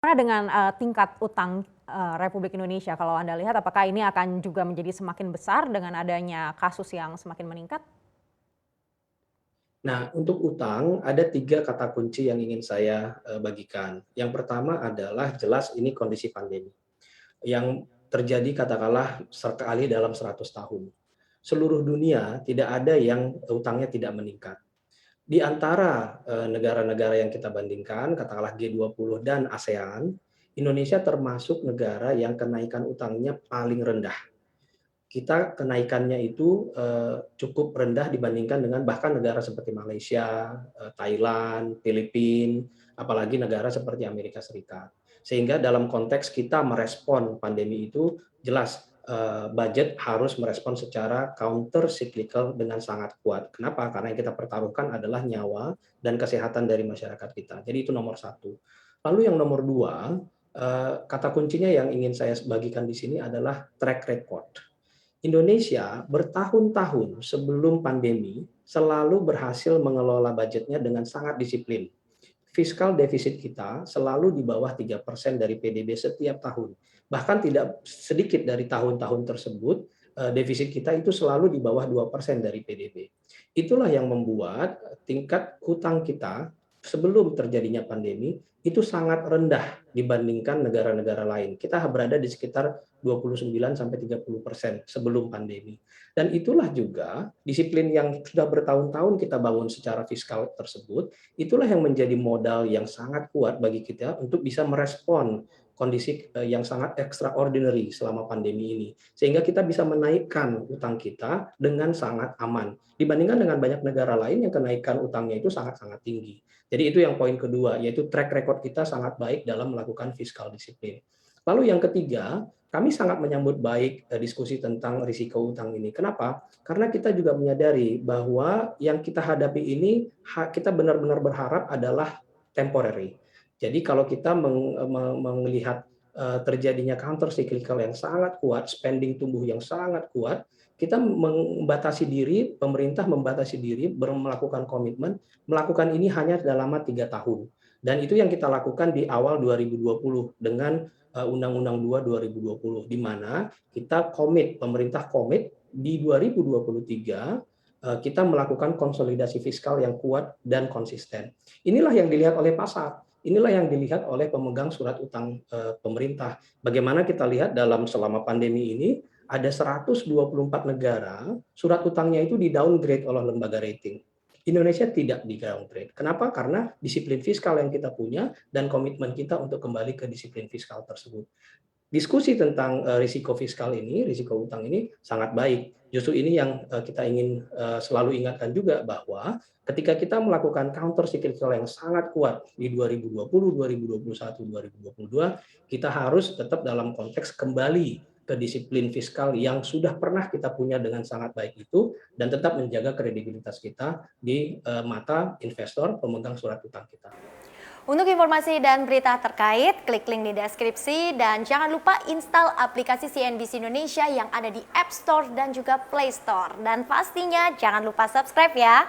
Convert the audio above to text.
Bagaimana dengan tingkat utang Republik Indonesia? Kalau Anda lihat apakah ini akan juga menjadi semakin besar dengan adanya kasus yang semakin meningkat? Nah, untuk utang ada 3 kata kunci yang ingin saya, bagikan. Yang pertama adalah jelas ini kondisi pandemi, yang terjadi katakanlah sekali dalam 100 tahun. Seluruh dunia tidak ada yang utangnya tidak meningkat. Di antara, negara-negara yang kita bandingkan, katakanlah G20 dan ASEAN, Indonesia termasuk negara yang kenaikan utangnya paling rendah. Kita kenaikannya itu, cukup rendah dibandingkan dengan bahkan negara seperti Malaysia, Thailand, Filipina, apalagi negara seperti Amerika Serikat. Sehingga dalam konteks kita merespon pandemi itu jelas, budget harus merespon secara counter cyclical dengan sangat kuat. Kenapa? Karena yang kita pertaruhkan adalah nyawa dan kesehatan dari masyarakat kita. Jadi itu nomor satu. Lalu yang nomor 2, kata kuncinya yang ingin saya bagikan di sini adalah track record. Indonesia bertahun-tahun sebelum pandemi selalu berhasil mengelola budgetnya dengan sangat disiplin. Fiskal defisit kita selalu di bawah 3% dari PDB setiap tahun. Bahkan tidak sedikit dari tahun-tahun tersebut, defisit kita itu selalu di bawah 2% dari PDB. Itulah yang membuat tingkat hutang kita sebelum terjadinya pandemi itu sangat rendah dibandingkan negara-negara lain. Kita berada di sekitar 29 sampai 30% sebelum pandemi. Dan itulah juga disiplin yang sudah bertahun-tahun kita bangun secara fiskal tersebut, itulah yang menjadi modal yang sangat kuat bagi kita untuk bisa merespon kondisi yang sangat extraordinary selama pandemi ini. Sehingga kita bisa menaikkan utang kita dengan sangat aman. Dibandingkan dengan banyak negara lain yang kenaikan utangnya itu sangat-sangat tinggi. Jadi itu yang poin kedua, yaitu track record kita sangat baik dalam melakukan fiskal disiplin. Lalu yang ketiga, kami sangat menyambut baik diskusi tentang risiko utang ini. Kenapa? Karena kita juga menyadari bahwa yang kita hadapi ini kita benar-benar berharap adalah temporary. Jadi kalau kita melihat terjadinya counter cyclical yang sangat kuat, spending tumbuh yang sangat kuat, kita membatasi diri, pemerintah membatasi diri, melakukan komitmen, melakukan ini hanya dalam 3 tahun. Dan itu yang kita lakukan di awal 2020 dengan Undang-Undang 2 2020, di mana kita komit, pemerintah komit di 2023 kita melakukan konsolidasi fiskal yang kuat dan konsisten. Inilah yang dilihat oleh pasar. Inilah yang dilihat oleh pemegang surat utang pemerintah. Bagaimana kita lihat dalam selama pandemi ini, ada 124 negara surat utangnya itu di downgrade oleh lembaga rating. Indonesia tidak di downgrade. Kenapa? Karena disiplin fiskal yang kita punya dan komitmen kita untuk kembali ke disiplin fiskal tersebut. Diskusi tentang risiko fiskal ini, risiko utang ini sangat baik. Justru ini yang kita ingin selalu ingatkan juga bahwa ketika kita melakukan counter cyclical yang sangat kuat di 2020, 2021, 2022, kita harus tetap dalam konteks kembali ke disiplin fiskal yang sudah pernah kita punya dengan sangat baik itu dan tetap menjaga kredibilitas kita di mata investor pemegang surat utang kita. Untuk informasi dan berita terkait, klik link di deskripsi dan jangan lupa install aplikasi CNBC Indonesia yang ada di App Store dan juga Play Store. Dan pastinya jangan lupa subscribe ya.